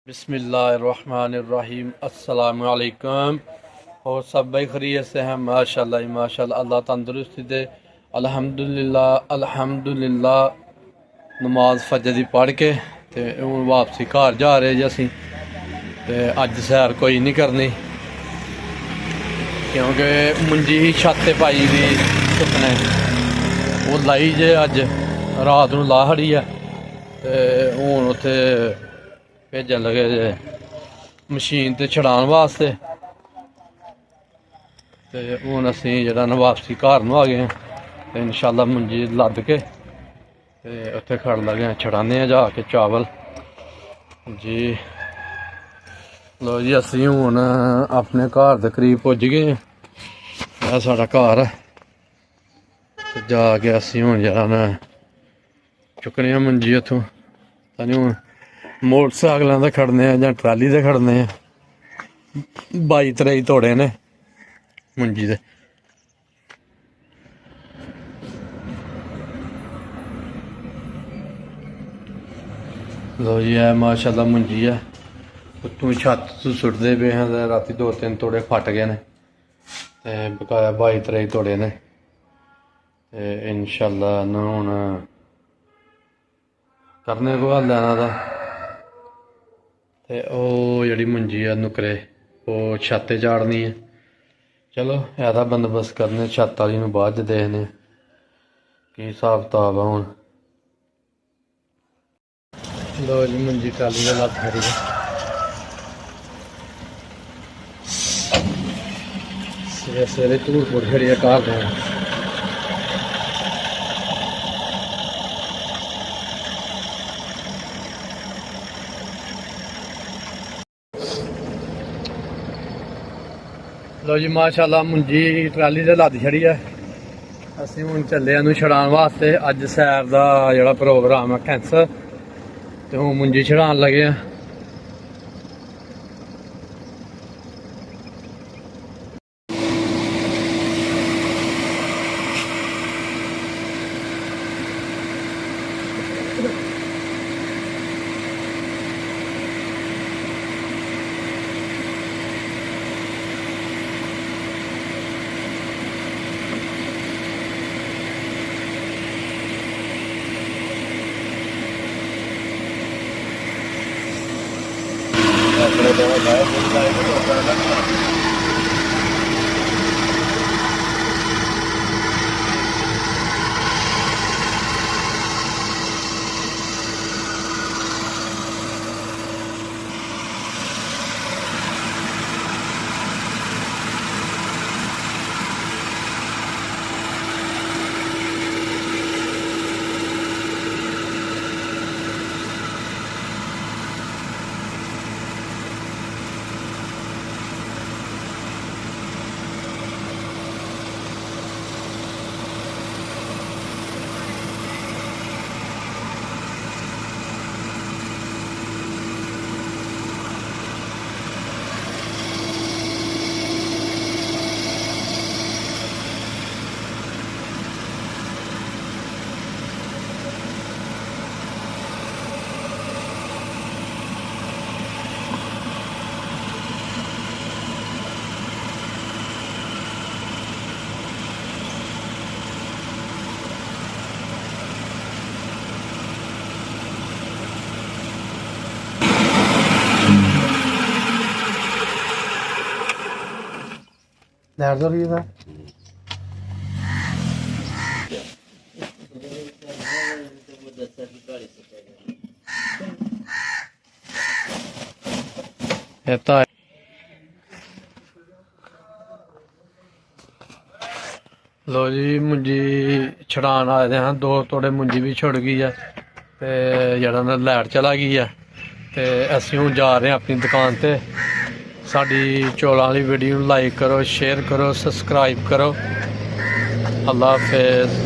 बिस्मिल्लाहिर्रहमानिर्रहीम अस्सलाम वालेकुम। और सब भाई खैरियत से हैं? माशाल्लाह ही माशाल्लाह, अल्लाह तंदुरुस्ती दे। अल्हम्दुलिल्लाह अल्हम्दुलिल्लाह। नमाज फजर दी पढ़ के ते हुण वापसी घर जा रहे जी असीं। ते अज सैर कोई नहीं करनी क्योंकि मुंजी छत ते पाई दी सुकने वो लाई जे अज रात नूं ला खड़ी है। ते हुण उत्थे भेजन लगे जे मशीन ते छड़ान वास्ते। ते हुण असीं जेह्ड़ा ना वापसी घर नूं आ गए हैं। ते इंशाअल्लाह मुंजी लद के ते उत्थे खड़ लगे हैं, छड़ाने जाके चावल जी। लो जी असीं हुण अपने घर दे करीब पुज गए हैं। यह साढ़ा घर है ते जाके असीं हुण जेह्ड़ा ना चुक्कने आं मुंजी उत्थों। तां हुण मोटरसाइकलों से खड़ने या ट्राली से खड़ने 22-23 तोड़े ने मुंजी दे। लो जी है माशाल्लाह मुंजी है उत्तों छत तो सुटते पे हैं। राती 2-3 तोड़े फट गए ने ते बकाया 22-23 तोड़े ने। ते इंशाअल्लाह हुण करने को हल लैना दा। ते ओह जेह्ड़ी मुंजी है नुकरे ओह छत ते चाढ़नी है। चलो एह्दा बंदोबस्त करने, छत आह्ली नूं बाद च देखने की हिसाब कताब है हुण। लो जी मुंजी ट्राली दे लद खड़ी है। सवेरे सवेरे धूड़ पुड़ खड़ी है घर दे। लो जी माशाल्लाह मुंजी ट्राली से लद छड़ी है। असीं हुण चले नूं छड़ान वास्ते। अज सैर का जिहड़ा प्रोग्राम है कैंसल ते हुण मुंजी छड़ान लगे हैं। Nerede orayı da? Это लो जी मुंजी छड़ान आए हैं। 2 तोड़े मुंजी भी छुड़ गई है ते जेह्ड़ा ना लाइट चला गई है। ते असीं हुण जा रहे हैं अपनी दुकान ते। साडी चौलां वाली वीडियो लाइक करो, शेयर करो, सब्सक्राइब करो। अल्लाह हाफिज़।